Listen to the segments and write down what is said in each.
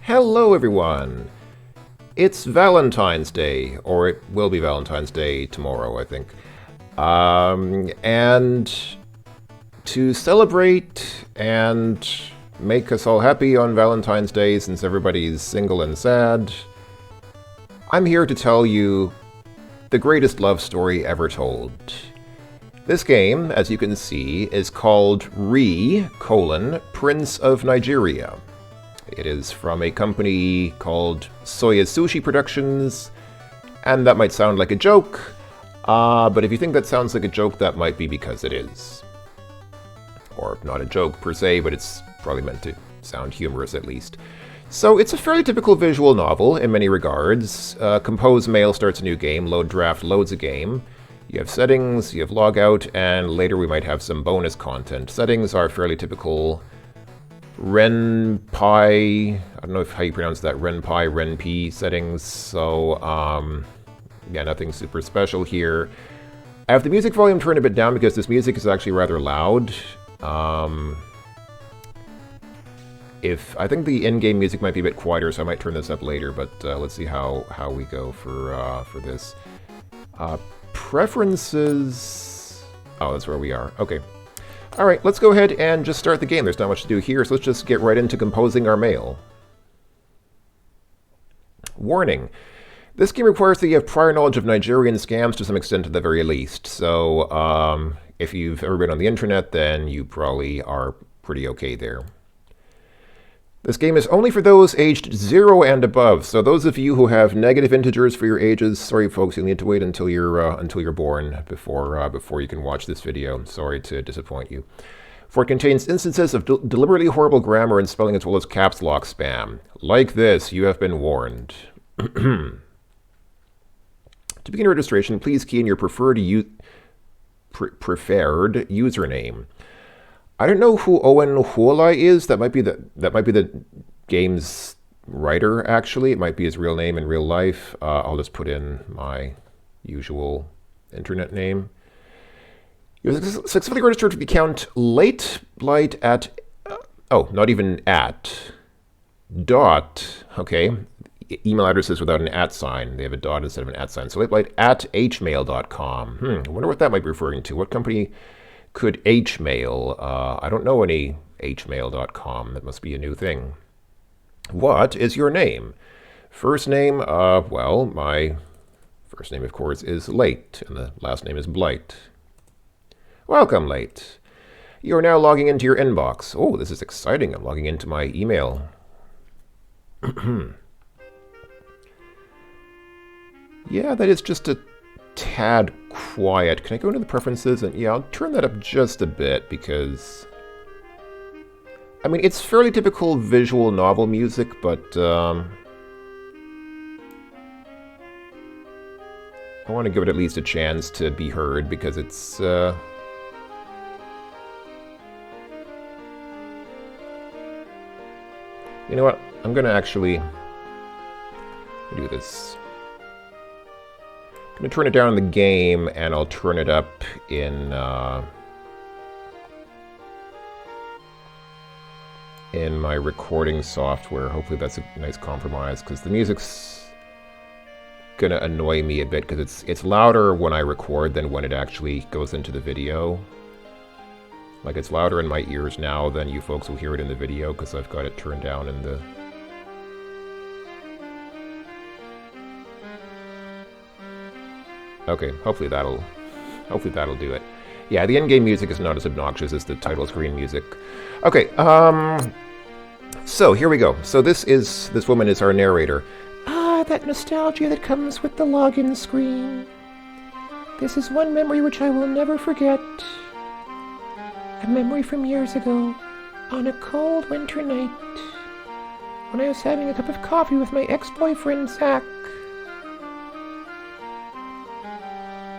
Hello everyone! It's Valentine's Day, or it will be Valentine's Day tomorrow, I think. And to celebrate and make us all happy on Valentine's Day, since everybody's single and sad, I'm here to tell you the greatest love story ever told. This game, as you can see, is called Prince of Nigeria. It is from a company called Soya Sushi Productions, and that might sound like a joke, but if you think that sounds like a joke, that might be because it is. Or not a joke per se, but it's probably meant to sound humorous at least. So it's a fairly typical visual novel in many regards. Compose mail starts a new game, load draft loads a game. You have settings, you have logout, and later we might have some bonus content. Settings are fairly typical RenPy, I don't know how you pronounce that, RenPy settings, so yeah, nothing super special here. I have the music volume turned a bit down because this music is actually rather loud. I think the in-game music might be a bit quieter, so I might turn this up later, but let's see how we go for this. Preferences, oh, that's where we are, okay. Alright, let's go ahead and just start the game. There's not much to do here, so let's just get right into composing our mail. Warning. This game requires that you have prior knowledge of Nigerian scams to some extent at the very least. So, if you've ever been on the internet, then you probably are pretty okay there. This game is only for those aged 0 and above, so those of you who have negative integers for your ages, sorry folks, you'll need to wait until you're born before you can watch this video. Sorry to disappoint you. For it contains instances of deliberately horrible grammar and spelling as well as caps lock spam. Like this, you have been warned. To begin registration, please key in your preferred username. I don't know who Owen Huolai is. That might be the game's writer, actually. It might be his real name in real life. I'll just put in my usual internet name. You have successfully registered for the account light at not even at dot. Okay, email addresses without an at sign. They have a dot instead of an at sign. So light at hmail.com. I wonder what that might be referring to. What company could hmail? I don't know any hmail.com. That must be a new thing. What is your name? First name, well, my first name, of course, is Late, and the last name is Blight. Welcome, Late. You are now logging into your inbox. Oh, this is exciting. I'm logging into my email. Yeah, that is just a tad quiet. Can I go into the preferences? And yeah, I'll turn that up just a bit because I mean, it's fairly typical visual novel music, but I want to give it at least a chance to be heard because it's you know what? I'm gonna actually do this. I'm going to turn it down in the game, and I'll turn it up in my recording software. Hopefully that's a nice compromise, because the music's going to annoy me a bit, because it's louder when I record than when it actually goes into the video. Like, it's louder in my ears now than you folks will hear it in the video, because I've got it turned down in the... Okay, hopefully that'll do it. Yeah, the in-game music is not as obnoxious as the title screen music. Okay, so here we go. So this woman is our narrator. Ah, that nostalgia that comes with the login screen. This is one memory which I will never forget. A memory from years ago, on a cold winter night, when I was having a cup of coffee with my ex-boyfriend, Zach.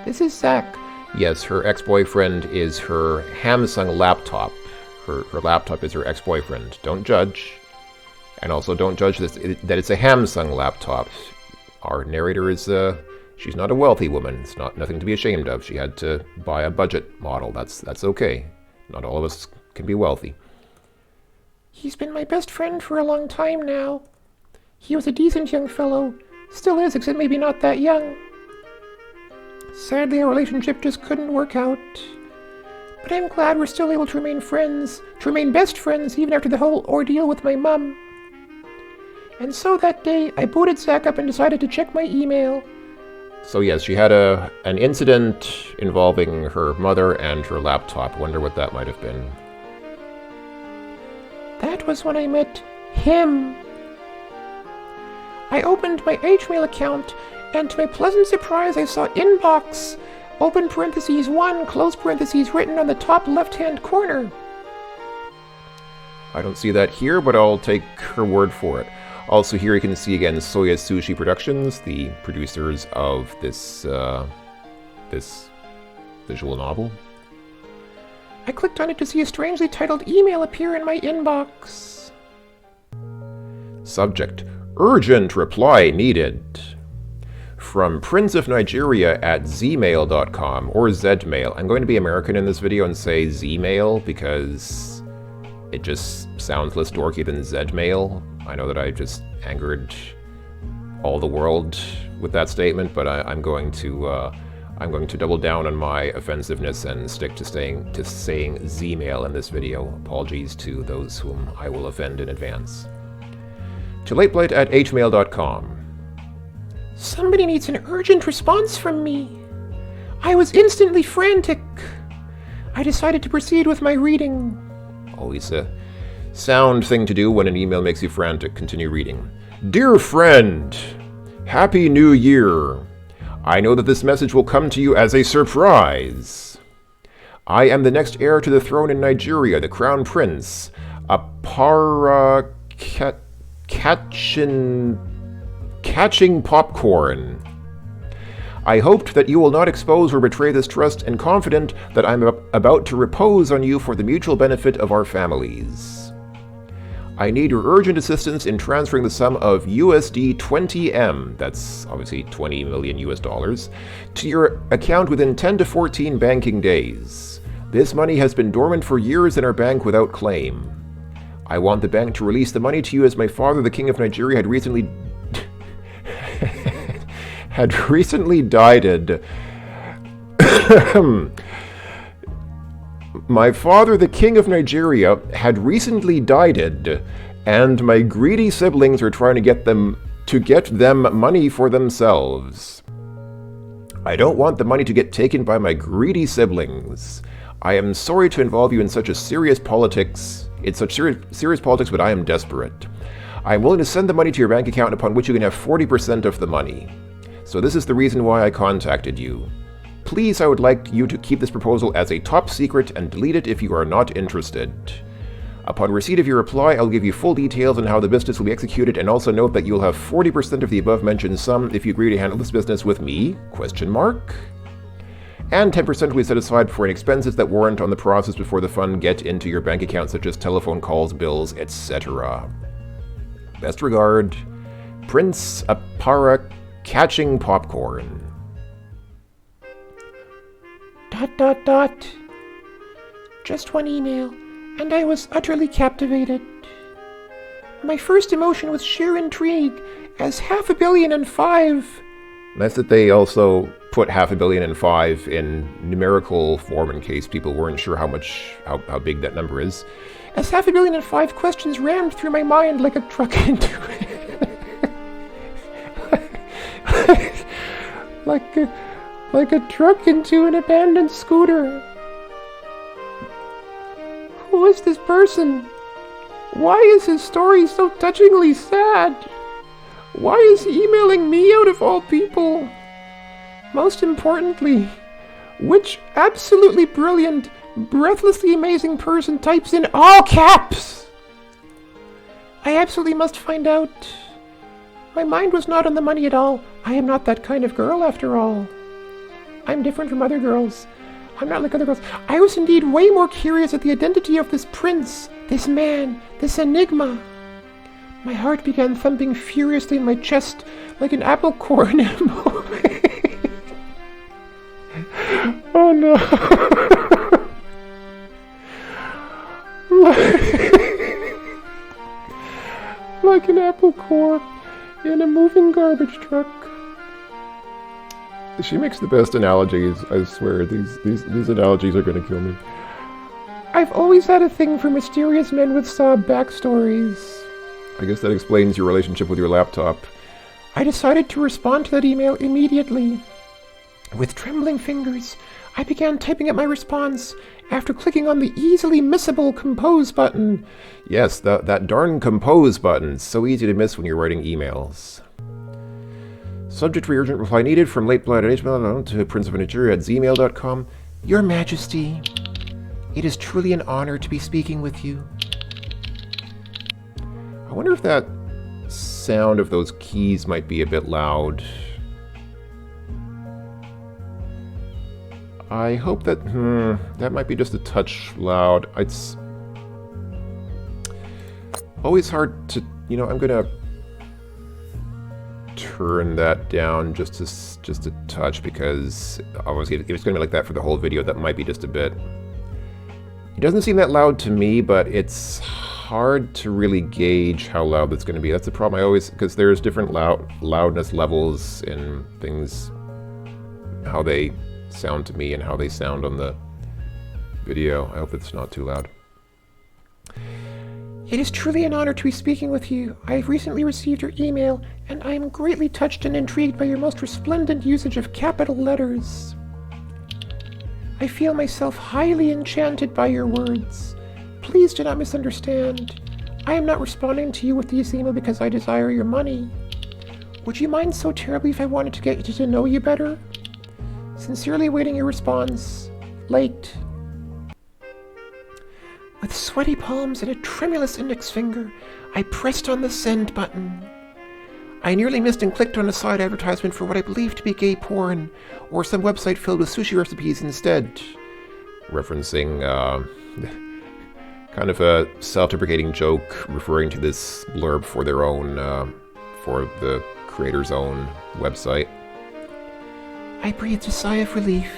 This is Zach. Yes, her ex-boyfriend is her Samsung laptop. Her laptop is her ex-boyfriend. Don't judge. And also don't judge that it's a Samsung laptop. Our narrator is, she's not a wealthy woman. It's nothing to be ashamed of. She had to buy a budget model. That's okay. Not all of us can be wealthy. He's been my best friend for a long time now. He was a decent young fellow. Still is, except maybe not that young. Sadly, our relationship just couldn't work out. But I'm glad we're still able to remain friends, to remain best friends, even after the whole ordeal with my mum. And so that day, I booted Zach up and decided to check my email. So yes, she had an incident involving her mother and her laptop. Wonder what that might have been. That was when I met him. I opened my Hmail account, and to my pleasant surprise, I saw inbox, open parentheses 1, close parentheses, written on the top left-hand corner. I don't see that here, but I'll take her word for it. Also here you can see again Soya Sushi Productions, the producers of this visual novel. I clicked on it to see a strangely titled email appear in my inbox. Subject: Urgent reply needed. From Prince of Nigeria at zmail.com, or zmail. I'm going to be American in this video and say zmail because it just sounds less dorky than zmail. I know that I just angered all the world with that statement, but I'm going to double down on my offensiveness and stick to saying zmail in this video. Apologies to those whom I will offend in advance. To lateblight at hmail.com. Somebody needs an urgent response from me. I was instantly frantic. I decided to proceed with my reading. Always a sound thing to do when an email makes you frantic. Continue reading. Dear friend, Happy New Year. I know that this message will come to you as a surprise. I am the next heir to the throne in Nigeria, the Crown Prince, Catching popcorn. I hoped that you will not expose or betray this trust, and confident that I'm about to repose on you for the mutual benefit of our families. I need your urgent assistance in transferring the sum of USD 20M, that's obviously 20 million US dollars, to your account within 10 to 14 banking days. This money has been dormant for years in our bank without claim. I want the bank to release the money to you as my father, the King of Nigeria, had recently died. My father, the King of Nigeria, had recently died, and my greedy siblings are trying to get them money for themselves. I don't want the money to get taken by my greedy siblings. I am sorry to involve you in such serious politics, but I am desperate. I am willing to send the money to your bank account upon which you can have 40% of the money. So this is the reason why I contacted you. Please, I would like you to keep this proposal as a top secret and delete it if you are not interested. Upon receipt of your reply, I'll give you full details on how the business will be executed, and also note that you'll have 40% of the above-mentioned sum if you agree to handle this business with me, ? And 10% will be set aside for any expenses that warrant on the process before the fund get into your bank account, such as telephone calls, bills, etc. Best regard, Prince Apara Catching Popcorn. ... Just one email, and I was utterly captivated. My first emotion was sheer intrigue, as 500 million and 5. Nice that they also put 500 million and 5 in numerical form in case people weren't sure how big that number is. As 500 million and 5 questions rammed through my mind like a truck into like a truck into an abandoned scooter. Who is this person? Why is his story so touchingly sad? Why is he emailing me out of all people? Most importantly, which absolutely brilliant, breathlessly amazing person types in all caps? I absolutely must find out. My mind was not on the money at all. I am not that kind of girl, after all. I'm different from other girls. I'm not like other girls. I was indeed way more curious at the identity of this prince, this man, this enigma. My heart began thumping furiously in my chest like an apple core in a moment. Oh no. Like an apple core in a moving garbage truck. She makes the best analogies, I swear. These analogies are gonna kill me. I've always had a thing for mysterious men with sob backstories. I guess that explains your relationship with your laptop. I decided to respond to that email immediately. With trembling fingers, I began typing up my response after clicking on the easily missable compose button. Yes, that darn compose button. So easy to miss when you're writing emails. Subject for urgent reply needed from lateblood@hmail.com to Prince of Nigeria at zmail.com. Your Majesty, it is truly an honor to be speaking with you. I wonder if that sound of those keys might be a bit loud. I hope that, that might be just a touch loud. It's always hard to, I'm gonna turn that down just a touch, because obviously if it's gonna be like that for the whole video, that might be just a bit. It doesn't seem that loud to me, but it's hard to really gauge how loud that's gonna be. That's the problem I always, because there's different loudness levels in things, how they sound to me and how they sound on the video. I hope it's not too loud. It is truly an honor to be speaking with you. I have recently received your email, and I am greatly touched and intrigued by your most resplendent usage of capital letters. I feel myself highly enchanted by your words. Please do not misunderstand. I am not responding to you with this email because I desire your money. Would you mind so terribly if I wanted to get to know you better? Sincerely awaiting your response. Late. With sweaty palms and a tremulous index finger, I pressed on the send button. I nearly missed and clicked on a side advertisement for what I believed to be gay porn, or some website filled with sushi recipes instead. Referencing, kind of a self-deprecating joke referring to this blurb for their own, for the creator's own website. I breathed a sigh of relief.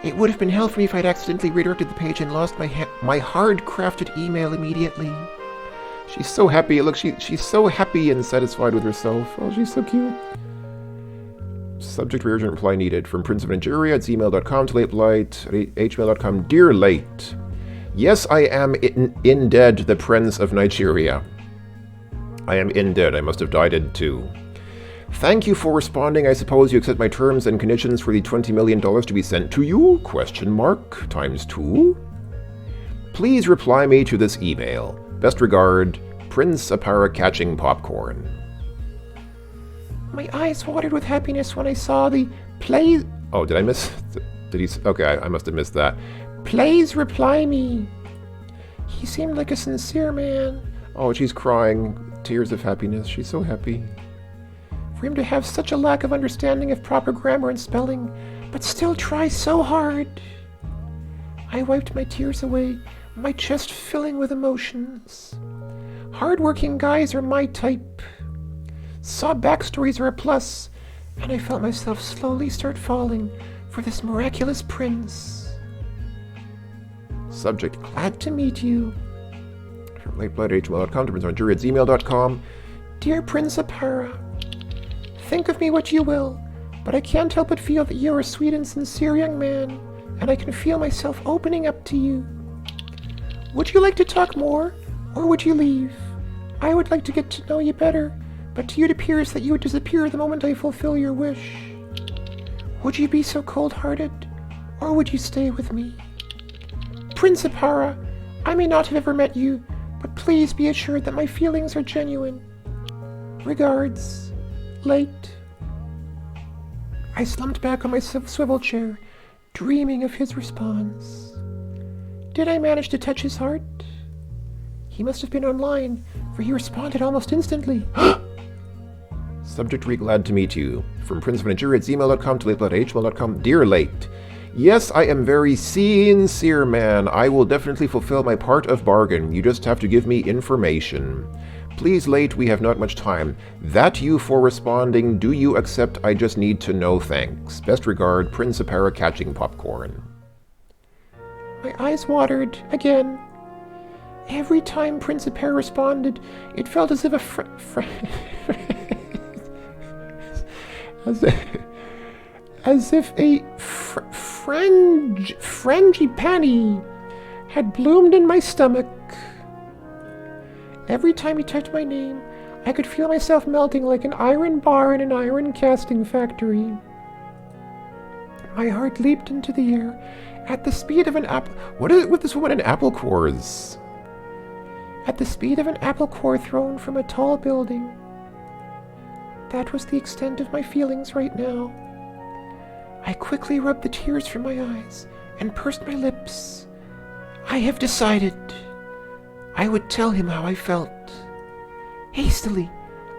It would have been hell for me if I'd accidentally redirected the page and lost my hard-crafted email immediately. She's so happy. Look, she's so happy and satisfied with herself. Oh, she's so cute. Subject for urgent reply needed from Prince of Nigeria at zmail.com to latelight@hmail.com. Dear Late, yes, I am indeed the Prince of Nigeria. I am indeed. I must have died too. Thank you for responding. I suppose you accept my terms and conditions for the $20 million to be sent to you? *2. Please reply me to this email. Best regard, Prince Apara catching popcorn. My eyes watered with happiness when I saw the play. Oh, did I miss? Did he? Okay, I must have missed that. Please reply me. He seemed like a sincere man. Oh, she's crying. Tears of happiness. She's so happy. For him to have such a lack of understanding of proper grammar and spelling, but still try so hard. I wiped my tears away, my chest filling with emotions. Hard-working guys are my type. Saw backstories are a plus, and I felt myself slowly start falling for this miraculous prince. Subject, glad to meet you. From lateblood@hmail.com to princeofnigeria@gmail.com. Dear Prince Apara, think of me what you will, but I can't help but feel that you are a sweet and sincere young man, and I can feel myself opening up to you. Would you like to talk more, or would you leave? I would like to get to know you better, but to you it appears that you would disappear the moment I fulfill your wish. Would you be so cold-hearted, or would you stay with me? Prince Apara, I may not have ever met you, but please be assured that my feelings are genuine. Regards. Late. I slumped back on my swivel chair, dreaming of his response. Did I manage to touch his heart? He must have been online, for he responded almost instantly. Subject, glad to meet you. From Prince of Nigeria @gmail.com to lateblood@hmail.com. Dear Late, yes, I am very sincere man. I will definitely fulfill my part of bargain. You just have to give me information. Please, Late, we have not much time. That you for responding. Do you accept? I just need to know. Thanks. Best regard, Prince Apara catching popcorn. My eyes watered again. Every time Prince Apara responded, it felt as if as if, as if a frangipani had bloomed in my stomach. Every time he touched my name, I could feel myself melting like an iron bar in an iron casting factory. My heart leaped into the air at the speed of an apple. What is it with this woman and apple cores? At the speed of an apple core thrown from a tall building. That was the extent of my feelings right now. I quickly rubbed the tears from my eyes and pursed my lips. I have decided. I would tell him how I felt. Hastily,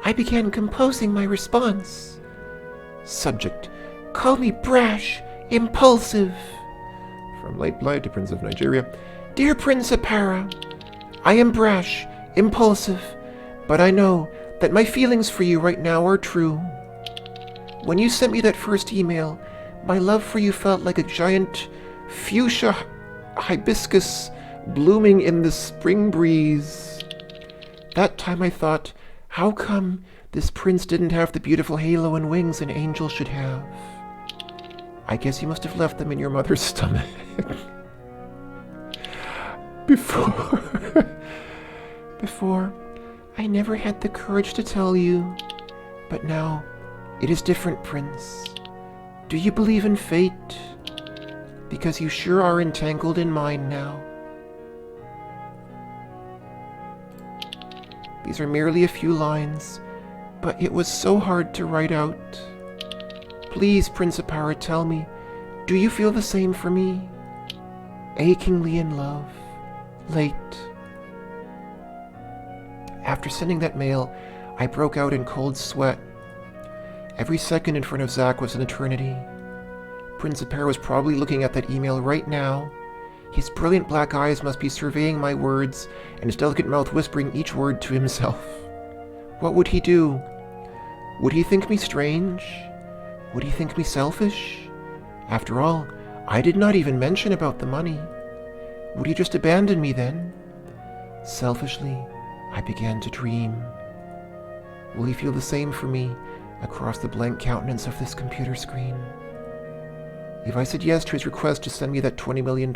I began composing my response. Subject: call me brash, impulsive. From Late Blight to Prince of Nigeria. Dear Prince Apara, I am brash, impulsive, but I know that my feelings for you right now are true. When you sent me that first email, my love for you felt like a giant fuchsia hibiscus blooming in the spring breeze. That time I thought, how come this prince didn't have the beautiful halo and wings an angel should have? I guess he must have left them in your mother's stomach. Before, I never had the courage to tell you. But now, it is different, Prince. Do you believe in fate? Because you sure are entangled in mine now. These are merely a few lines, but it was so hard to write out. Please, Prince Apara, tell me, do you feel the same for me? Achingly in love. Late. After sending that mail, I broke out in cold sweat. Every second in front of Zach was an eternity. Prince Apara was probably looking at that email right now. His brilliant black eyes must be surveying my words, and his delicate mouth whispering each word to himself. What would he do? Would he think me strange? Would he think me selfish? After all, I did not even mention about the money. Would he just abandon me then? Selfishly, I began to dream. Will he feel the same for me across the blank countenance of this computer screen? If I said yes to his request to send me that $20 million,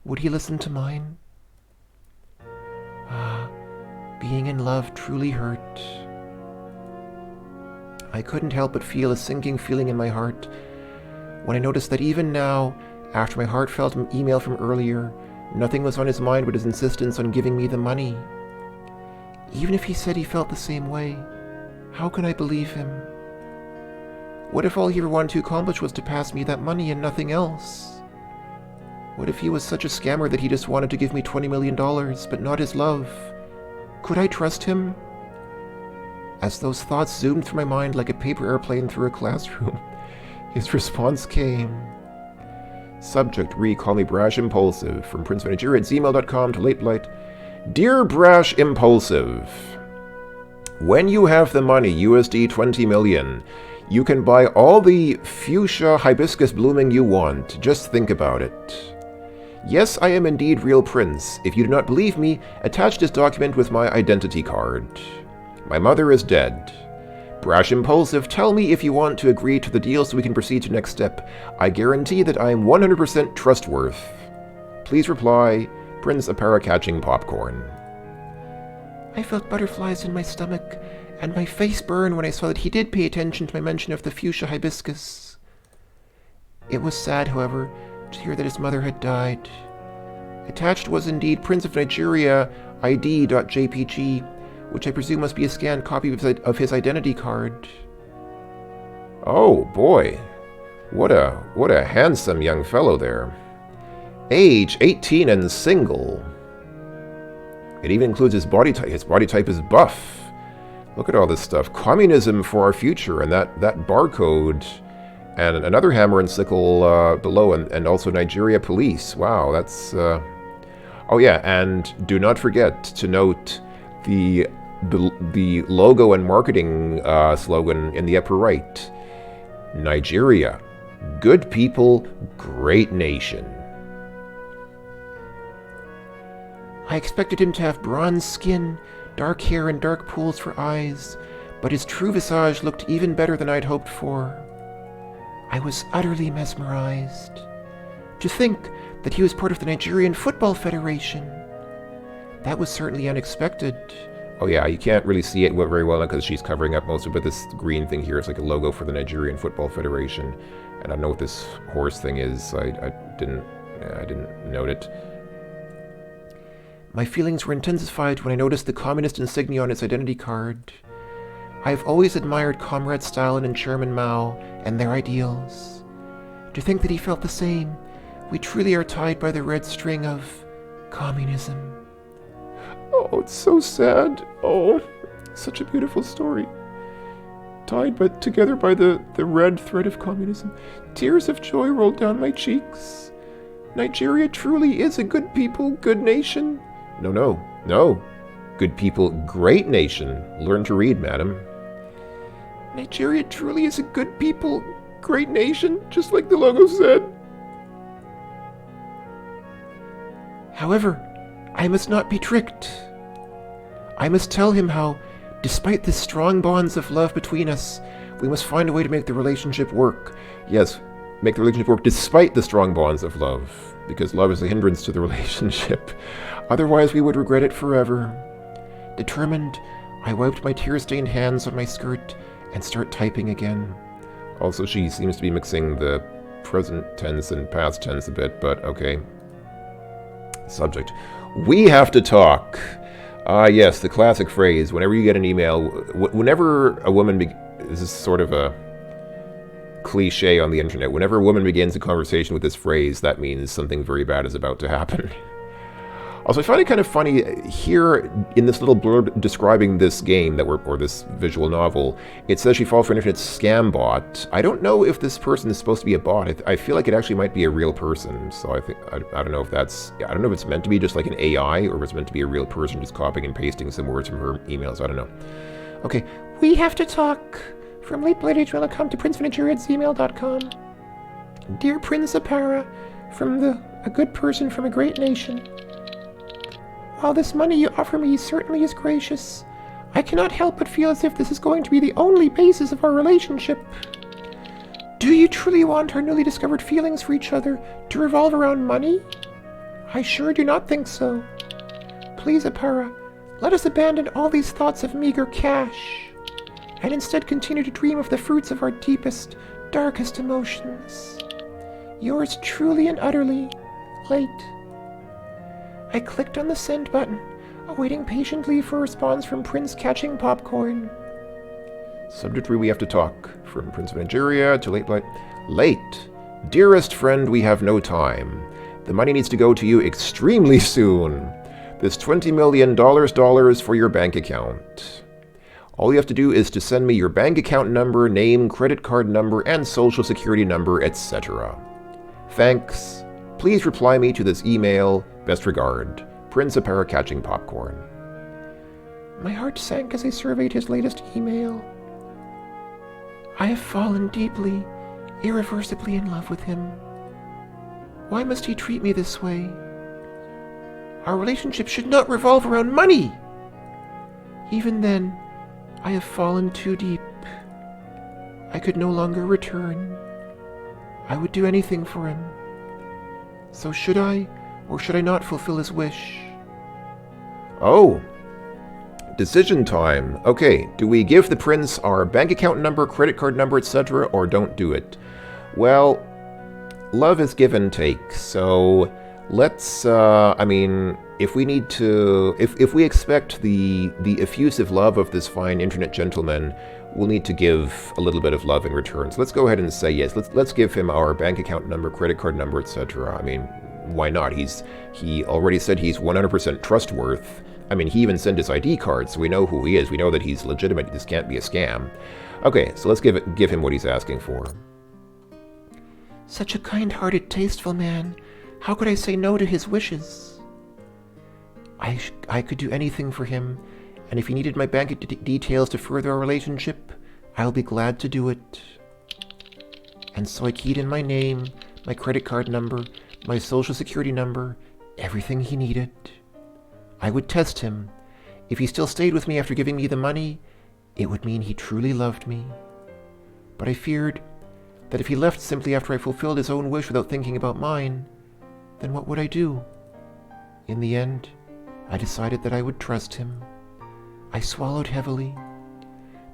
would he listen to mine? Ah, being in love truly hurt. I couldn't help but feel a sinking feeling in my heart when I noticed that even now, after my heartfelt email from earlier, nothing was on his mind but his insistence on giving me the money. Even if he said he felt the same way, how can I believe him? What if all he ever wanted to accomplish was to pass me that money and nothing else? What if he was such a scammer that he just wanted to give me $20 million, but not his love? Could I trust him? As those thoughts zoomed through my mind like a paper airplane through a classroom, his response came. Subject: call me brash impulsive. From Prince of Nigeria at gmail.com to Late Blight. Dear brash impulsive, when you have the money, USD 20 million, you can buy all the fuchsia hibiscus blooming you want. Just think about it. Yes, I am indeed real prince. If you do not believe me, attach this document with my identity card. My mother is dead. Brash impulsive, tell me if you want to agree to the deal so we can proceed to next step. I guarantee that I am 100% trustworthy. Please reply, Prince Apara catching popcorn. I felt butterflies in my stomach, and my face burned when I saw that he did pay attention to my mention of the fuchsia hibiscus. It was sad, however, to hear that his mother had died. Attached was indeed Prince of Nigeria ID.jpg, which I presume must be a scanned copy of his identity card. Oh boy, what a handsome young fellow there. Age 18 and single. It even includes his body type. His body type is buff. Look at all this stuff. Communism for our future, and that barcode, and another hammer and sickle below, and also Nigeria police. Wow, that's... Oh yeah, and do not forget to note the logo and marketing slogan in the upper right. Nigeria, good people, great nation. I expected him to have bronze skin, dark hair, and dark pools for eyes, but his true visage looked even better than I'd hoped for. I was utterly mesmerized. To think that he was part of the Nigerian Football Federation. That was certainly unexpected. Oh yeah, you can't really see it very well because she's covering up most of it, but this green thing here is like a logo for the Nigerian Football Federation. And I don't know what this horse thing is. I didn't note it. My feelings were intensified when I noticed the communist insignia on its identity card. I have always admired Comrade Stalin and Chairman Mao and their ideals. To think that he felt the same, we truly are tied by the red string of communism. Oh, it's so sad. Oh, such a beautiful story. Tied together by the red thread of communism. Tears of joy rolled down my cheeks. Nigeria truly is a good people, good nation. No. Good people, great nation. Learn to read, madam. Nigeria truly is a good people, great nation, just like the logo said. However, I must not be tricked. I must tell him how, despite the strong bonds of love between us, we must find a way to make the relationship work. Yes, make the relationship work despite the strong bonds of love, because love is a hindrance to the relationship. Otherwise, we would regret it forever. Determined, I wiped my tear-stained hands on my skirt and start typing again. Also, she seems to be mixing the present tense and past tense a bit, but okay. Subject. We have to talk. Yes, the classic phrase. Whenever you get an email, whenever a woman... this is sort of a cliche on the internet. Whenever a woman begins a conversation with this phrase, that means something very bad is about to happen. Also, I find it kind of funny here in this little blurb describing this game or this visual novel. It says she falls for an internet scam bot. I don't know if this person is supposed to be a bot. I feel like it actually might be a real person. So I don't know if I don't know if it's meant to be just like an AI or if it's meant to be a real person just copying and pasting some words from her emails. I don't know. Okay, we have to talk. From late.age.com to princeofnigeria@gmail.com. Dear Prince Apara, from a good person from a great nation. While this money you offer me certainly is gracious, I cannot help but feel as if this is going to be the only basis of our relationship. Do you truly want our newly discovered feelings for each other to revolve around money? I sure do not think so. Please, Apara, let us abandon all these thoughts of meager cash, and instead continue to dream of the fruits of our deepest, darkest emotions. Yours truly and utterly, Late. I clicked on the send button, awaiting patiently for a response from Prince Catching Popcorn. Subject 3, we have to talk. From Prince of Nigeria to Late Blight. Late. Dearest friend, we have no time. The money needs to go to you extremely soon. This $20 million for your bank account. All you have to do is to send me your bank account number, name, credit card number, and social security number, etc. Thanks. Please reply me to this email. Best regard, Prince Apara Catching Popcorn. My heart sank as I surveyed his latest email. I have fallen deeply, irreversibly in love with him. Why must he treat me this way? Our relationship should not revolve around money! Even then, I have fallen too deep. I could no longer return. I would do anything for him. So should I, or should I not fulfill his wish? Oh. Decision time. Okay, do we give the prince our bank account number, credit card number, etc., or don't do it? Well, love is give and take, so let's, if we need to, if we expect the effusive love of this fine internet gentleman, we'll need to give a little bit of love in return. So let's go ahead and say yes. Let's give him our bank account number, credit card number, etc. I mean, why not? He already said he's 100% trustworthy. I mean, he even sent his ID card, so we know who he is. We know that he's legitimate. This can't be a scam. Okay, so let's give him what he's asking for. Such a kind-hearted, tasteful man. How could I say no to his wishes? I could do anything for him, and if he needed my bank details to further our relationship, I'll be glad to do it. And so I keyed in my name, my credit card number, my social security number, everything he needed. I would test him. If he still stayed with me after giving me the money, It would mean he truly loved me. But I feared that if he left simply after I fulfilled his own wish without thinking about mine, then what would I do? In the end, I decided that I would trust him. I swallowed heavily.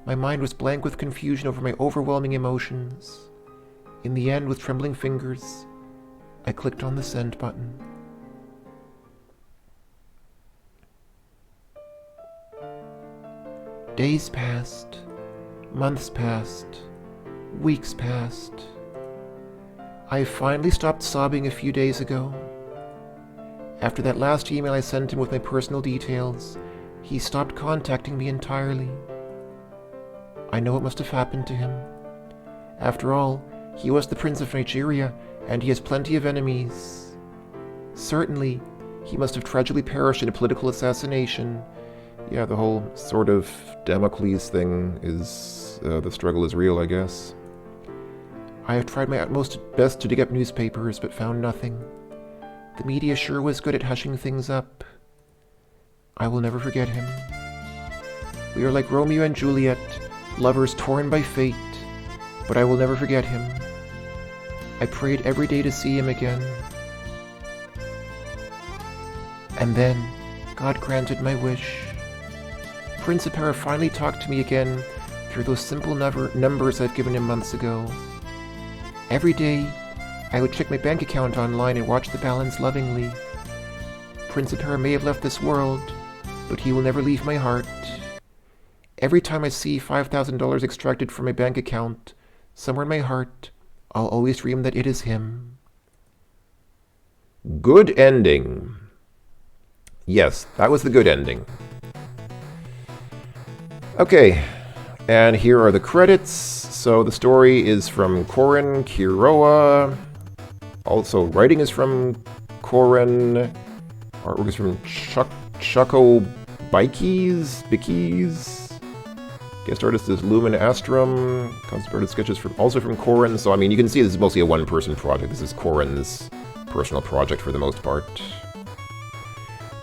My mind was blank with confusion over my overwhelming emotions. In the end, with trembling fingers, I clicked on the send button. Days passed, months passed, weeks passed. I finally stopped sobbing a few days ago. After that last email I sent him with my personal details, he stopped contacting me entirely. I know what must have happened to him. After all, he was the Prince of Nigeria, and he has plenty of enemies. Certainly, he must have tragically perished in a political assassination. Yeah, the whole sort of Damocles thing is, the struggle is real, I guess. I have tried my utmost best to dig up newspapers, but found nothing. The media sure was good at hushing things up. I will never forget him. We are like Romeo and Juliet, lovers torn by fate, but I will never forget him. I prayed every day to see him again. And then, God granted my wish. Prince Apera finally talked to me again through those simple numbers I've given him months ago. Every day, I would check my bank account online and watch the balance lovingly. Prince Apera may have left this world, but he will never leave my heart. Every time I see $5,000 extracted from my bank account, somewhere in my heart, I'll always dream that it is him. Good ending. Yes, that was the good ending. Okay, and here are the credits. So the story is from Koren Kiroa. Also, writing is from Koren. Artwork is from Chucko Bickies. Guest artist is Lumen Astrum. Concept artist sketches also from Koren. So, I mean, you can see this is mostly a one-person project. This is Koren's personal project for the most part.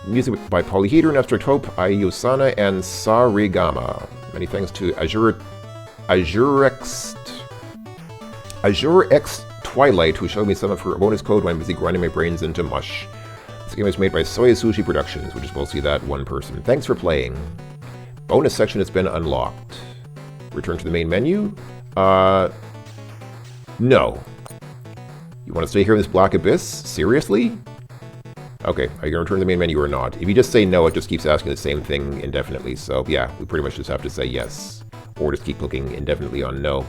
Music by Polyhedron, Abstract Hope, Ayusana, and Sarigama. Many thanks to Azure X Twilight, who showed me some of her bonus code when I'm busy grinding my brains into mush. This game is made by Soya Sushi Productions, which is mostly that one person. Thanks for playing. Bonus section has been unlocked. Return to the main menu? No. You want to stay here in this black abyss? Seriously? Okay, are you going to return to the main menu or not? If you just say no, it just keeps asking the same thing indefinitely. So yeah, we pretty much just have to say yes. Or just keep clicking indefinitely on no.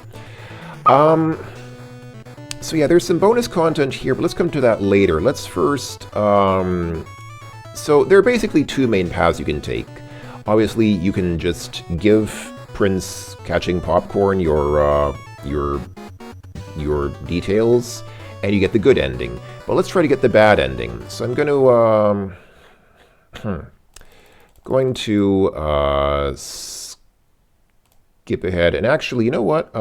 So yeah, there's some bonus content here, but let's come to that later. Let's first... So there are basically two main paths you can take. Obviously, you can just give Prince Catching Popcorn your details, and you get the good ending. But let's try to get the bad ending. So I'm going to skip ahead. And actually, you know what?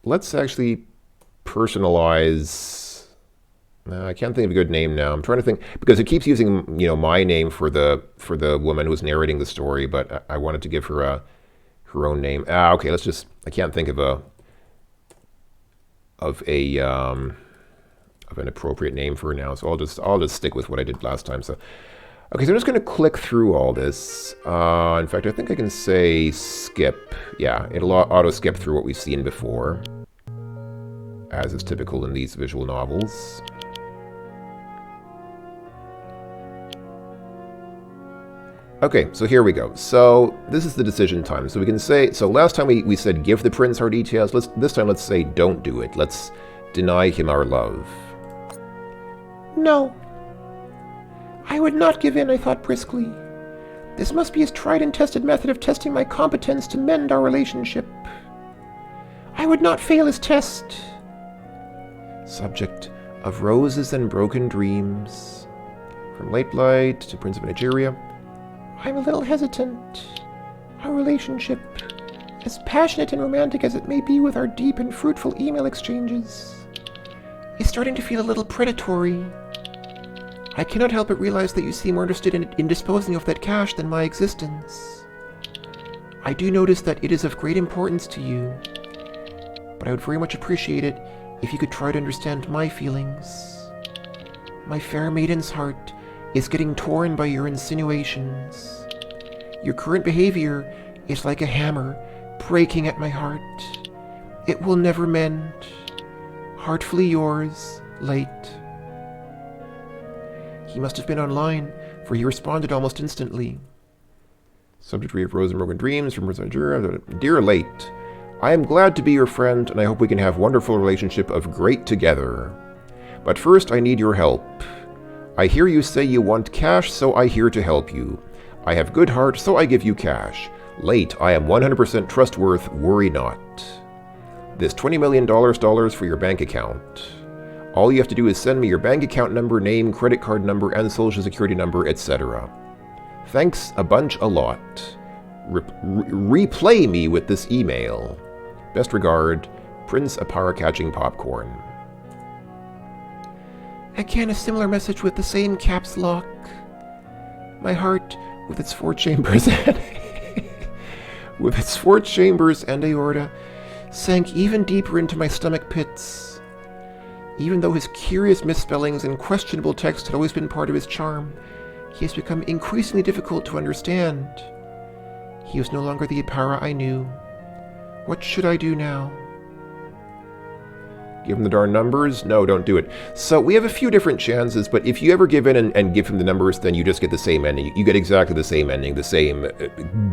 Let's actually personalize. I can't think of a good name now. I'm trying to think because it keeps using my name for the woman who's narrating the story, but I wanted to give her her own name. Okay, let's just. I can't think of an appropriate name for her now, so I'll just stick with what I did last time. So, okay, so I'm just going to click through all this. In fact, I think I can say skip. Yeah, it'll auto skip through what we've seen before, as is typical in these visual novels. Okay, so here we go. So this is the decision time. So we can say, so last time we said give the prince our details. This time let's say don't do it. Let's deny him our love. No. I would not give in, I thought briskly. This must be his tried and tested method of testing my competence to mend our relationship. I would not fail his test. Subject of Roses and Broken Dreams. From Late Blight to Prince of Nigeria. I'm a little hesitant. Our relationship, as passionate and romantic as it may be with our deep and fruitful email exchanges, is starting to feel a little predatory. I cannot help but realize that you seem more interested in disposing of that cash than my existence. I do notice that it is of great importance to you, but I would very much appreciate it if you could try to understand my feelings. My fair maiden's heart is getting torn by your insinuations. Your current behavior is like a hammer breaking at my heart. It will never mend. Heartfully yours, Late. He must have been online, for he responded almost instantly. Subject read Rose and Broken Dreams from Nigeria. Dear Late, I am glad to be your friend, and I hope we can have a wonderful relationship of great together. But first, I need your help. I hear you say you want cash, so I here to help you. I have good heart, so I give you cash. Late, I am 100% trustworthy, worry not. This $20 million for your bank account. All you have to do is send me your bank account number, name, credit card number, and social security number, etc. Thanks a bunch a lot. Replay me with this email. Best regard, Prince Apara Catching Popcorn. Again, a similar message with the same caps lock. My heart, with its 4 chambers with its 4 chambers and aorta, sank even deeper into my stomach pits. Even though his curious misspellings and questionable text had always been part of his charm, he has become increasingly difficult to understand. He was no longer the Apara I knew. What should I do now? Give him the darn numbers? No, don't do it. So we have a few different chances, but if you ever give in and give him the numbers, then you just get the same ending. You get exactly the same ending, the same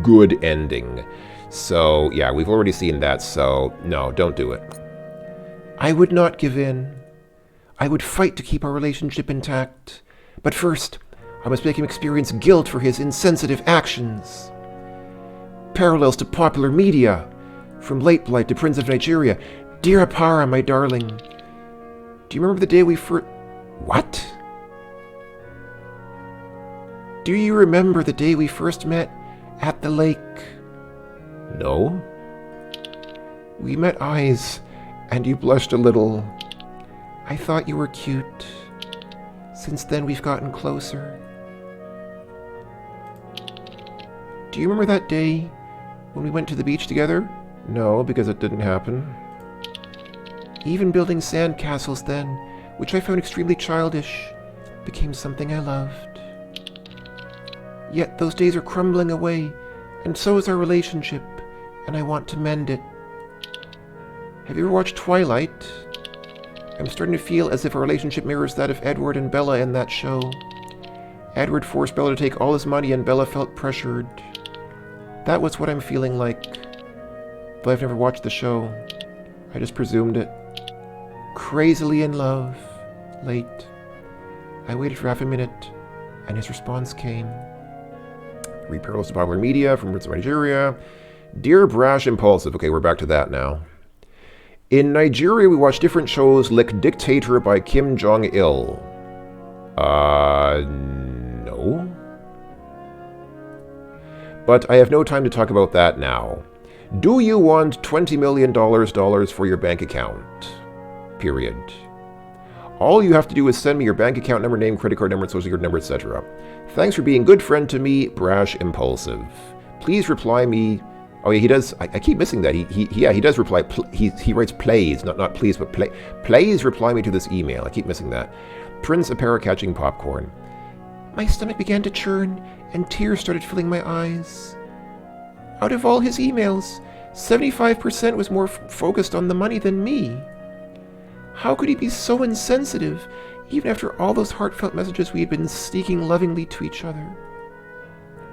good ending. So yeah, we've already seen that, so no, don't do it. I would not give in. I would fight to keep our relationship intact. But first, I must make him experience guilt for his insensitive actions. Parallels to popular media. From Late Blight to Prince of Nigeria. Dear Apara, my darling. Do you remember the day we first... What? Do you remember the day we first met at the lake? No. We met eyes, and you blushed a little. I thought you were cute. Since then, we've gotten closer. Do you remember that day when we went to the beach together? No, because it didn't happen. Even building sand castles then, which I found extremely childish, became something I loved. Yet those days are crumbling away, and so is our relationship, and I want to mend it. Have you ever watched Twilight? I'm starting to feel as if our relationship mirrors that of Edward and Bella in that show. Edward forced Bella to take all his money and Bella felt pressured. That was what I'm feeling like. Though I've never watched the show. I just presumed it. Crazily in love. Late. I waited for half a minute, and his response came. Read Parallels to Popular Media from Prince of Nigeria. Dear Brash Impulsive. Okay, we're back to that now. In Nigeria, we watch different shows like Dictator by Kim Jong-il. No. But I have no time to talk about that now. Do you want $20 million for your bank account? Period. All you have to do is send me your bank account number, name, credit card number, social security number, etc. Thanks for being good friend to me, Brash Impulsive. Please reply me. Oh yeah, he does. I keep missing that. He does reply. He writes plays, not please, but play. Please reply me to this email. I keep missing that. Prince Apara Catching Popcorn. My stomach began to churn, and tears started filling my eyes. Out of all his emails, 75% was more focused on the money than me. How could he be so insensitive, even after all those heartfelt messages we had been speaking lovingly to each other?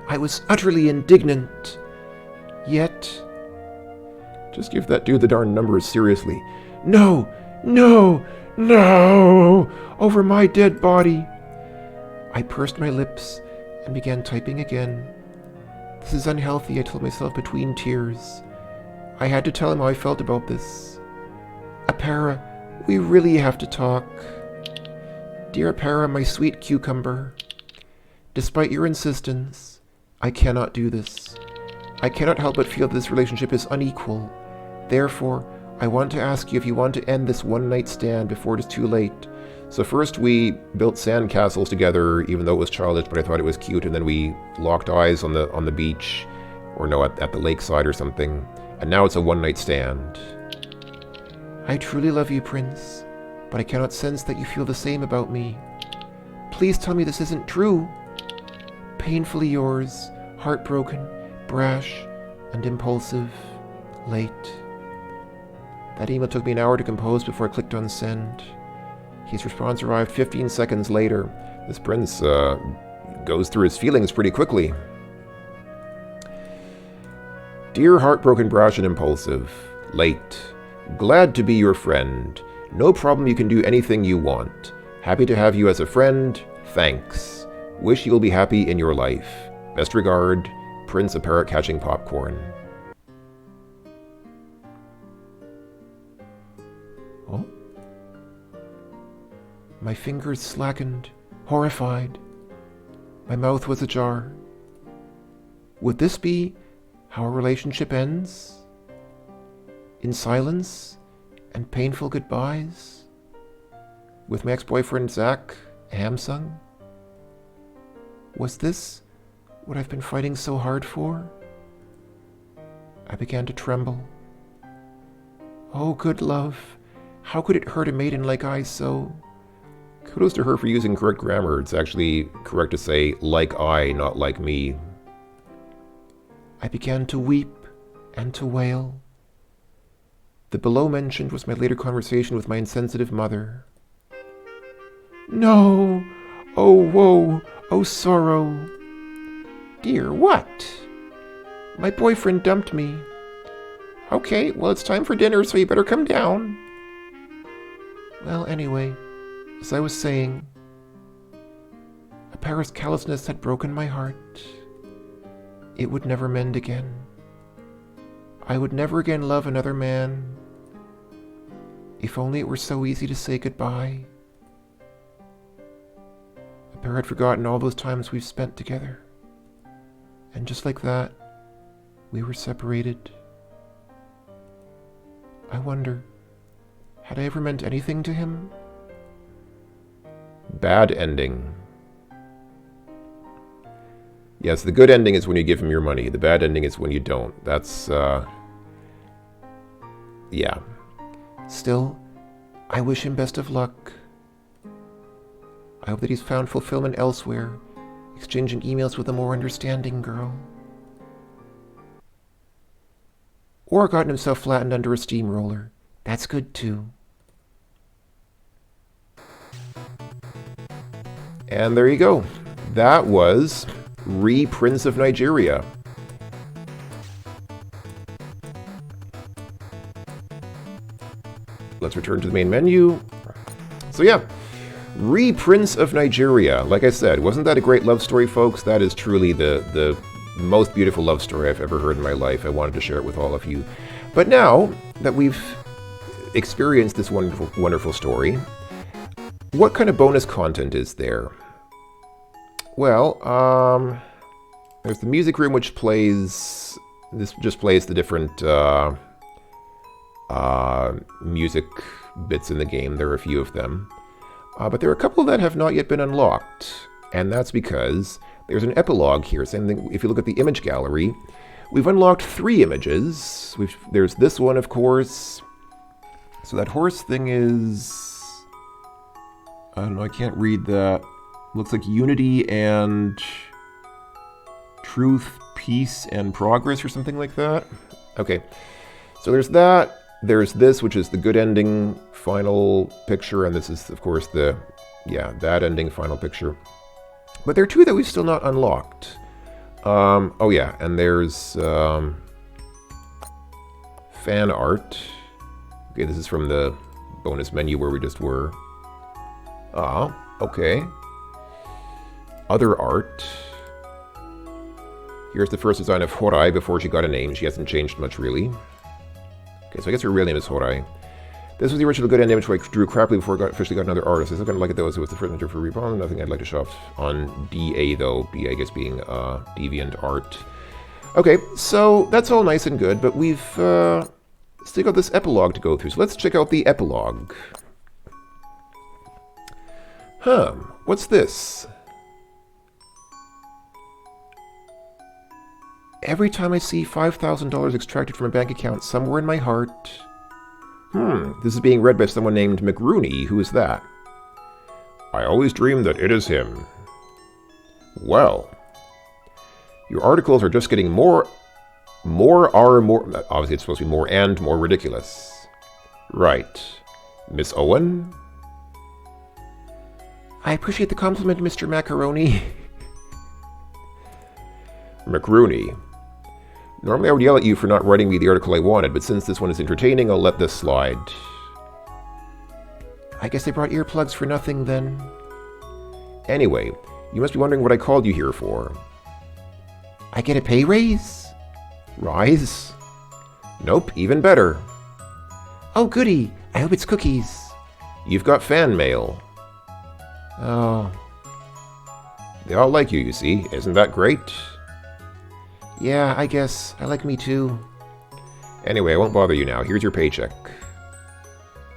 I was utterly indignant. Yet... Just give that dude the darn numbers, seriously. No! No! No! Over my dead body! I pursed my lips and began typing again. This is unhealthy, I told myself between tears. I had to tell him how I felt about this. Apara, we really have to talk. Dear Apara, my sweet cucumber. Despite your insistence, I cannot do this. I cannot help but feel that this relationship is unequal. Therefore, I want to ask you if you want to end this one-night stand before it is too late. So first we built sand castles together, even though it was childish, but I thought it was cute, and then we locked eyes on the beach. Or no, at the lakeside or something. And now it's a one-night stand. I truly love you, Prince, but I cannot sense that you feel the same about me. Please tell me this isn't true. Painfully yours, heartbroken, brash, and impulsive, late. That email took me an hour to compose before I clicked on send. His response arrived 15 seconds later. This prince goes through his feelings pretty quickly. Dear heartbroken, brash, and impulsive, late. Glad to be your friend. No problem, you can do anything you want. Happy to have you as a friend. Thanks. Wish you'll be happy in your life. Best regard, Prince, a parrot catching popcorn. Oh? My fingers slackened, horrified. My mouth was ajar. Would this be how a relationship ends? In silence and painful goodbyes? With my ex-boyfriend Zach Hamsung? Was this what I've been fighting so hard for? I began to tremble. Oh, good love, how could it hurt a maiden like I so? Kudos to her for using correct grammar. It's actually correct to say, like I, not like me. I began to weep and to wail. The below mentioned was my later conversation with my insensitive mother. No! Oh woe! Oh sorrow! Dear, what? My boyfriend dumped me. Okay, well it's time for dinner, so you better come down. Well, anyway, as I was saying, a Paris callousness had broken my heart. It would never mend again. I would never again love another man. If only it were so easy to say goodbye. A pair had forgotten all those times we've spent together. And just like that, we were separated. I wonder, had I ever meant anything to him? Bad ending. Yes, the good ending is when you give him your money. The bad ending is when you don't. That's, yeah. Still, I wish him best of luck. I hope that he's found fulfillment elsewhere, exchanging emails with a more understanding girl. Or gotten himself flattened under a steamroller. That's good too. And there you go. That was Prince of Nigeria. Let's return to the main menu. So yeah, Prince of Nigeria. Like I said, wasn't that a great love story, folks? That is truly the most beautiful love story I've ever heard in my life. I wanted to share it with all of you. But now that we've experienced this wonderful, wonderful story, what kind of bonus content is there? Well, there's the music room, which plays... This just plays the different music bits in the game. There are a few of them. But there are a couple that have not yet been unlocked. And that's because there's an epilogue here. Same thing, if you look at the image gallery, we've unlocked 3 images. There's this one, of course. So that horse thing is... I don't know, I can't read that. Looks like unity and truth, peace, and progress or something like that. Okay, so there's that. There's this, which is the good ending final picture, and this is, of course, the, yeah, bad ending final picture. But there are 2 that we've still not unlocked. Oh yeah, and there's fan art. Okay, this is from the bonus menu where we just were. Ah, okay. Other art. Here's the first design of Horai before she got a name. She hasn't changed much, really. Okay, so I guess her real name is Horai. This was the original good end image which I drew crappily before I officially got another artist. I still kind of like it though, as it was the first image for Reborn. Nothing I'd like to show off on DA though. B, I guess, being Deviant Art. Okay, so that's all nice and good, but we've still got this epilogue to go through. So let's check out the epilogue. What's this? Every time I see $5,000 extracted from a bank account somewhere in my heart... This is being read by someone named McRooney. Who is that? I always dream that it is him. Well, your articles are just getting more... Obviously it's supposed to be more and more ridiculous. Right. Miss Owen? I appreciate the compliment, Mr. Macaroni. McRooney. Normally I would yell at you for not writing me the article I wanted, but since this one is entertaining, I'll let this slide. I guess they brought earplugs for nothing, then. Anyway, you must be wondering what I called you here for. I get a pay raise? Rise? Nope, even better. Oh, goody. I hope it's cookies. You've got fan mail. Oh. They all like you see. Isn't that great? Yeah, I guess. I like me too. Anyway, I won't bother you now. Here's your paycheck.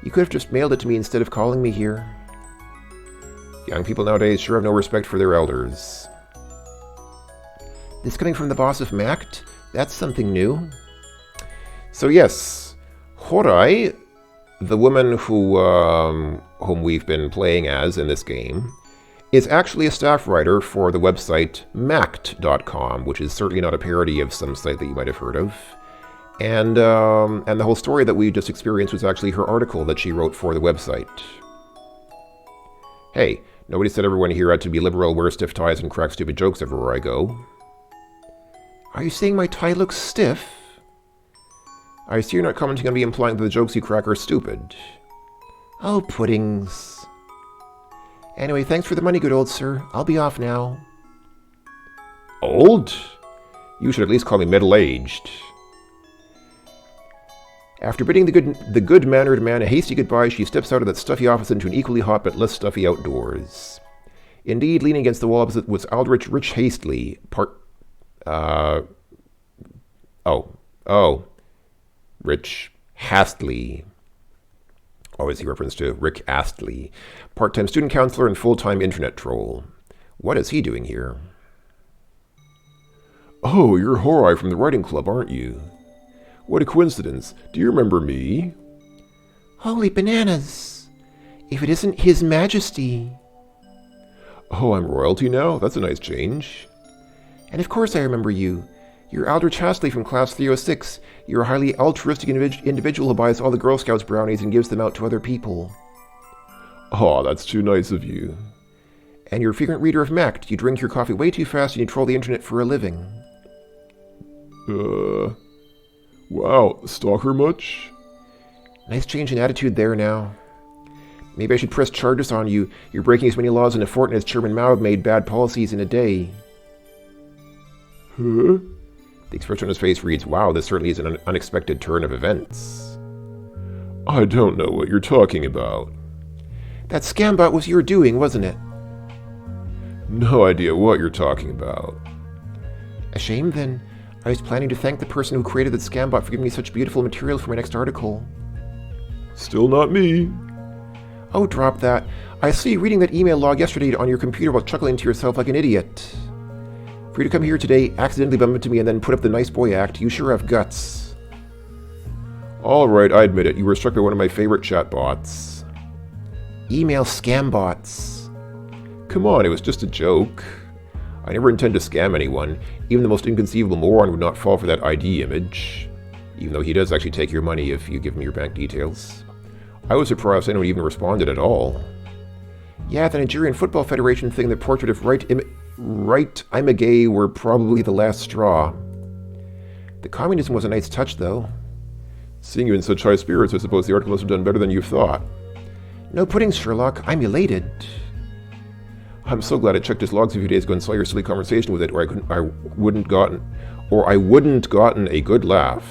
You could have just mailed it to me instead of calling me here. Young people nowadays sure have no respect for their elders. This coming from the boss of Mact? That's something new. So yes, Horai, the woman whom we've been playing as in this game, is actually a staff writer for the website Mact.com, which is certainly not a parody of some site that you might have heard of. And the whole story that we just experienced was actually her article that she wrote for the website. Hey, nobody said everyone here had to be liberal, wear stiff ties, and crack stupid jokes everywhere I go. Are you saying my tie looks stiff? I see you're not commenting on me implying that the jokes you crack are stupid. Oh, puddings. Anyway, thanks for the money, good old sir. I'll be off now. Old? You should at least call me middle-aged. After bidding the good-mannered man a hasty goodbye, she steps out of that stuffy office into an equally hot but less stuffy outdoors. Indeed, leaning against the wall opposite was Aldrich Rich Hastley, Rich Hastley. Obviously reference to Rick Astley, part-time student counselor and full-time internet troll. What is he doing here? Oh, you're Horai from the writing club, aren't you? What a coincidence. Do you remember me? Holy bananas! If it isn't His Majesty. Oh, I'm royalty now? That's a nice change. And of course I remember you. You're Aldrich Hastley from Class 306. You're a highly altruistic individual who buys all the Girl Scouts brownies and gives them out to other people. Oh, that's too nice of you. And you're a frequent reader of Mact. You drink your coffee way too fast and you troll the internet for a living. Wow, stalker much? Nice change in attitude there now. Maybe I should press charges on you. You're breaking as many laws in a fortnight as Chairman Mao made bad policies in a day. Huh? The expression on his face reads, wow, this certainly is an unexpected turn of events. I don't know what you're talking about. That scambot was your doing, wasn't it? No idea what you're talking about. A shame, then. I was planning to thank the person who created that scambot for giving me such beautiful material for my next article. Still not me. Oh, drop that. I saw you reading that email log yesterday on your computer while chuckling to yourself like an idiot. For you to come here today, accidentally bump into me, and then put up the nice boy act, you sure have guts. Alright, I admit it. You were struck by one of my favorite chatbots. Email scambots. Come on, it was just a joke. I never intend to scam anyone. Even the most inconceivable moron would not fall for that ID image. Even though he does actually take your money if you give him your bank details. I was surprised anyone even responded at all. Yeah, the Nigerian Football Federation thing, the portrait of Right I'm a Gay were probably the last straw. The communism was a nice touch, though. Seeing you in such high spirits, I suppose the article must have done better than you thought. No puddings, Sherlock. I'm elated. I'm so glad I checked his logs a few days ago and saw your silly conversation with it, or I wouldn't gotten a good laugh.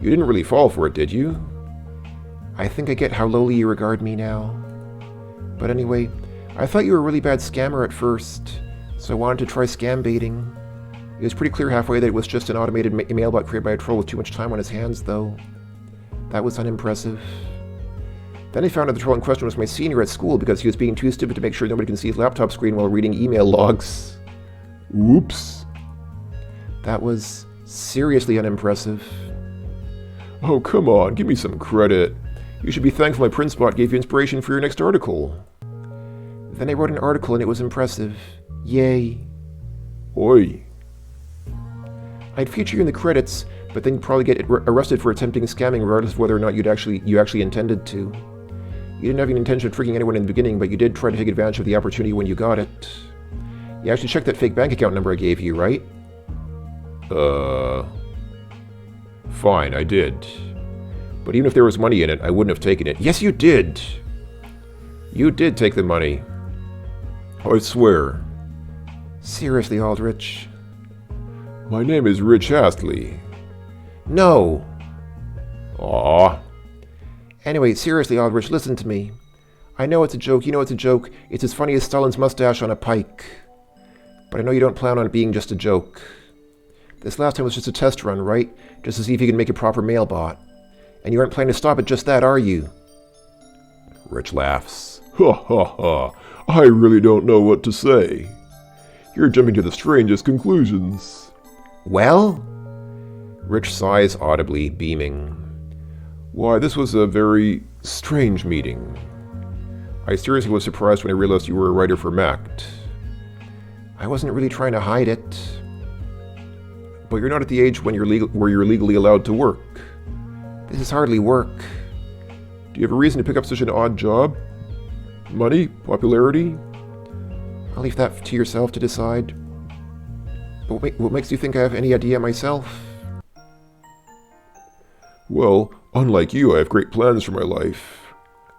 You didn't really fall for it, did you? I think I get how lowly you regard me now. But anyway, I thought you were a really bad scammer at first, so I wanted to try scam baiting. It was pretty clear halfway that it was just an automated mailbot created by a troll with too much time on his hands, though. That was unimpressive. Then I found out the troll in question was my senior at school because he was being too stupid to make sure nobody can see his laptop screen while reading email logs. Oops. That was seriously unimpressive. Oh, come on, give me some credit. You should be thankful my print spot gave you inspiration for your next article. Then I wrote an article and it was impressive. Yay. Oi. I'd feature you in the credits, but then you'd probably get arrested for attempting scamming regardless of whether or not you actually intended to. You didn't have any intention of tricking anyone in the beginning, but you did try to take advantage of the opportunity when you got it. You actually checked that fake bank account number I gave you, right? Fine, I did. But even if there was money in it, I wouldn't have taken it. Yes, you did! You did take the money. I swear. Seriously, Aldrich. My name is Rich Astley. No! Aw. Anyway, seriously, Aldrich, listen to me. I know it's a joke, you know it's a joke. It's as funny as Stalin's mustache on a pike. But I know you don't plan on it being just a joke. This last time was just a test run, right? Just to see if you can make a proper mail bot. And you aren't planning to stop at just that, are you? Rich laughs. Ha ha ha. I really don't know what to say. You're jumping to the strangest conclusions. Well? Rich sighs audibly, beaming. Why, this was a very strange meeting. I seriously was surprised when I realized you were a writer for Mact. I wasn't really trying to hide it. But you're not at the age when you're legally allowed to work. This is hardly work. Do you have a reason to pick up such an odd job? Money? Popularity? I'll leave that to yourself to decide. But what makes you think I have any idea myself? Well, unlike you, I have great plans for my life.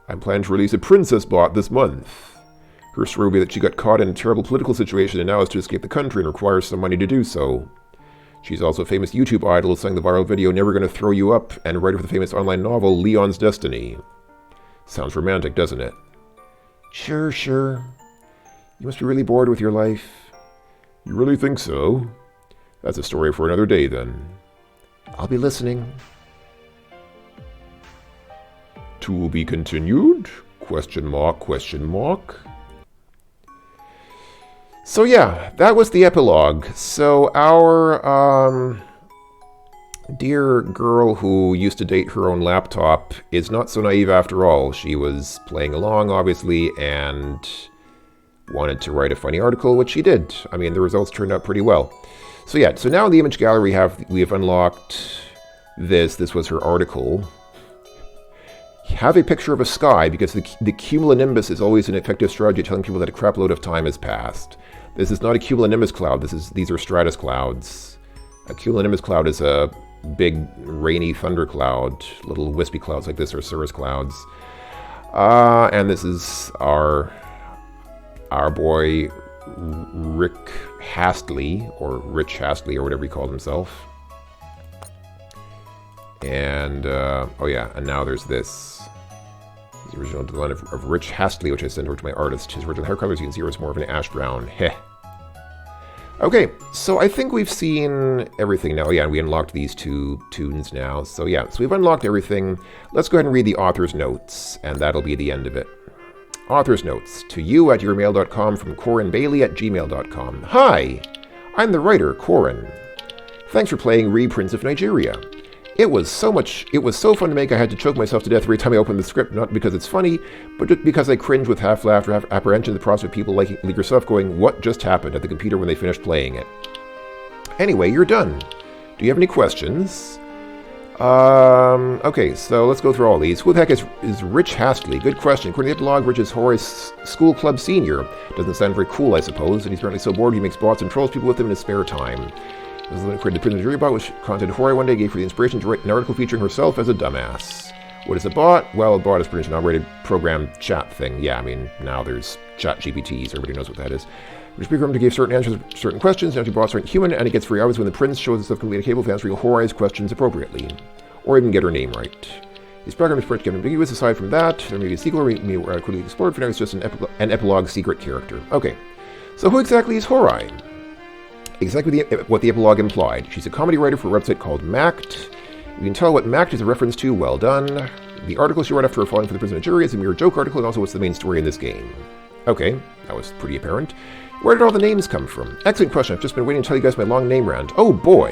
I'm planning to release a princess bot this month. Her story will be that she got caught in a terrible political situation and now has to escape the country and requires some money to do so. She's also a famous YouTube idol, sang the viral video Never Gonna Throw You Up, and a writer for the famous online novel Leon's Destiny. Sounds romantic, doesn't it? Sure, sure. You must be really bored with your life. You really think so? That's a story for another day, then. I'll be listening. To be continued? Question mark, question mark. So yeah, that was the epilogue. So our dear girl who used to date her own laptop is not so naive after all. She was playing along, obviously, and wanted to write a funny article, which she did. I mean, the results turned out pretty well. So yeah, so now in the image gallery we have unlocked this. This was her article. Have a picture of a sky, because the cumulonimbus is always an effective strategy telling people that a crap load of time has passed. This is not a cumulonimbus cloud. These are stratus clouds. A cumulonimbus cloud is a big rainy thunder cloud. Little wispy clouds like this are cirrus clouds. And this is our boy Rick Hastley, or Rich Hastley, or whatever he called himself. And oh yeah, and now there's this. The original design of Rich Hastley, which I sent over to my artist. His original hair colors, you can see, is more of an ash brown. Heh. Okay, so I think we've seen everything now. Yeah, and we unlocked these two tunes now. So yeah, so we've unlocked everything. Let's go ahead and read the author's notes, and that'll be the end of it. Author's notes. To you at yourmail.com from CorinBailey@gmail.com. Hi, I'm the writer, Corin. Thanks for playing Reprints of Nigeria. It was so fun to make I had to choke myself to death every time I opened the script, not because it's funny, but just because I cringe with half laughter, half apprehension at the prospect of people like yourself going, what just happened at the computer when they finished playing it. Anyway, you're done. Do you have any questions? Okay, so let's go through all these. Who the heck is Rich Hastley? Good question. According to the blog, Rich is Horace School Club Senior. Doesn't sound very cool, I suppose, and he's apparently so bored he makes bots and trolls people with them in his spare time. This is created the Prison Jury bot, which contacted Hori one day, gave her the inspiration to write an article featuring herself as a dumbass. What is a bot? Well, a bot is pretty much an operated program chat thing. Yeah, I mean, now there's chat GPTs, everybody knows what that is. Which is programmed to give certain answers to certain questions. Now, bots aren't human, and it gets very obvious when the prince shows itself completely capable of answering Hori's questions appropriately. Or even get her name right. These programs are get ambiguous. Aside from that, there may be a sequel or maybe quickly explored. For now, it's just an epilogue secret character. Okay, so who exactly is Hori? Exactly what the epilogue implied. She's a comedy writer for a website called Mact. You can tell what Mact is a reference to. Well done. The article she wrote after her falling for the prison jury is a mere joke article, and also what's the main story in this game. Okay, that was pretty apparent. Where did all the names come from? Excellent question. I've just been waiting to tell you guys my long name rant. Oh boy.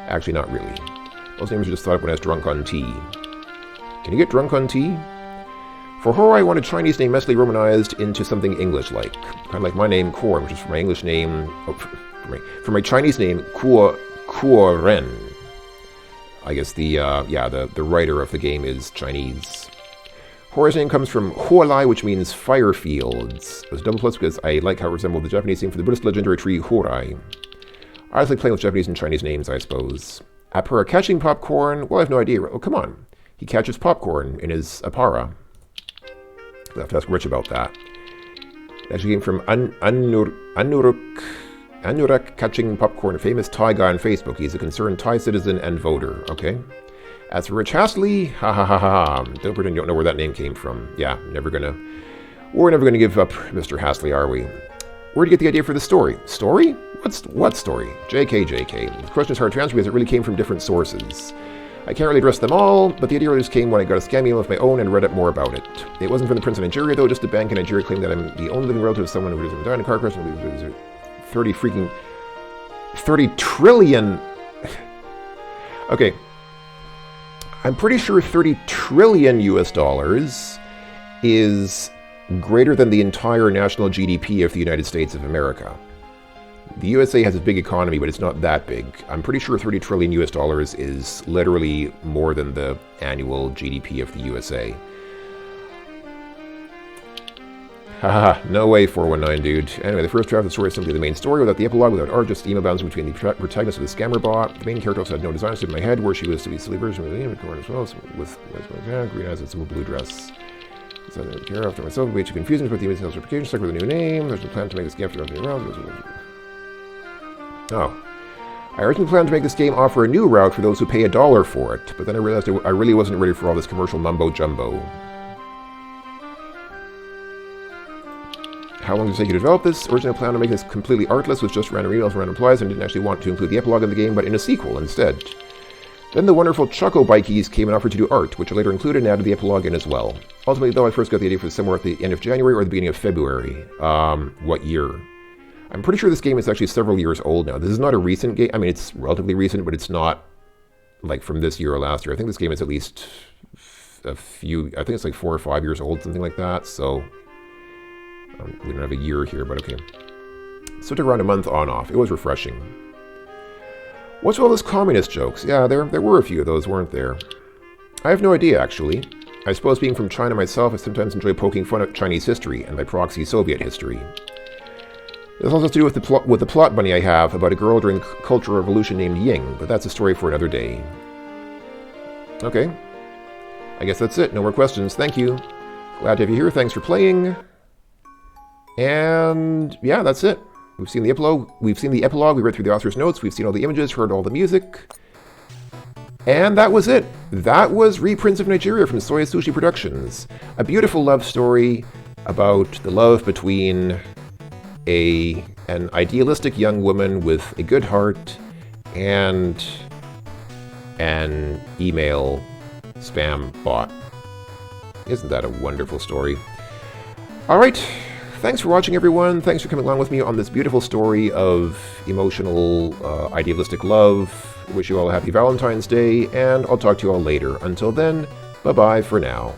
Actually, not really. Those names are just thought up when I was drunk on tea. Can you get drunk on tea? For horror, I want a Chinese name messily romanized into something English-like. Kind of like my name, Korn, which is for my English name... Oh, for my Chinese name, Kuo Ren. I guess the writer of the game is Chinese. Horror's name comes from Huolai, which means fire fields. It was double plus because I like how it resembled the Japanese name for the Buddhist legendary tree Horai. I just like playing with Japanese and Chinese names, I suppose. Apara catching popcorn? Well, I have no idea. Oh, come on. He catches popcorn in his Apara. We'll have to ask Rich about that. It actually came from Anurak catching popcorn, a famous Thai guy on Facebook. He's a concerned Thai citizen and voter. Okay. As for Rich Hastley, ha ha ha ha. Don't pretend you don't know where that name came from. Yeah, we're never gonna give up Mr. Hastley, are we? Where'd you get the idea for the story? Story? What story? JK. The question is hard to answer because it really came from different sources. I can't really address them all, but the idea really just came when I got a scam email of my own and read up more about it. It wasn't from the Prince of Nigeria, though. Just a bank in Nigeria claimed that I'm the only living relative of someone who died in a car crash. 30 trillion. Okay. I'm pretty sure 30 trillion US dollars is greater than the entire national GDP of the United States of America. The USA has a big economy, but it's not that big. I'm pretty sure 30 trillion US dollars is literally more than the annual GDP of the USA. Haha, no way, 419, dude. Anyway, the first draft of the story is simply the main story, without the epilogue, without art, just email bouncing between the protagonist of the scammer bot. The main character also had no design in my head, where she was to be a silly version of the name as well, with green eyes and simple blue dress. So I didn't care after myself, way too confusing with the email certification, stuck with a new name. There's no plan to make this game after everything around. Oh. I originally planned to make this game offer a new route for those who pay $1 for it, but then I realized I really wasn't ready for all this commercial mumbo-jumbo. How long did it take you to develop this? Originally I planned to make this completely artless with just random emails and random replies and didn't actually want to include the epilogue in the game, but in a sequel instead. Then the wonderful Choco Bikies came and offered to do art, which I later included and added the epilogue in as well. Ultimately, though, I first got the idea for somewhere at the end of January or the beginning of February. What year? I'm pretty sure this game is actually several years old now. This is not a recent game. I mean, it's relatively recent, but it's not like from this year or last year. I think this game is at least I think it's like 4 or 5 years old, something like that. So we don't have a year here, but okay. So it took around a month on off. It was refreshing. What's all those communist jokes? Yeah, there were a few of those, weren't there? I have no idea, actually. I suppose being from China myself, I sometimes enjoy poking fun at Chinese history and by proxy Soviet history. This also has to do with the plot bunny I have about a girl during the Cultural Revolution named Ying, but that's a story for another day. Okay. I guess that's it. No more questions. Thank you. Glad to have you here. Thanks for playing. And yeah, that's it. We've seen the epilogue. We read through the author's notes. We've seen all the images, heard all the music. And that was it. That was Reprints of Nigeria from Soya Sushi Productions. A beautiful love story about the love between an idealistic young woman with a good heart and an email spam bot. Isn't that a wonderful story? All right. Thanks for watching, everyone. Thanks for coming along with me on this beautiful story of emotional, idealistic love. Wish you all a happy Valentine's Day, and I'll talk to you all later. Until then, bye-bye for now.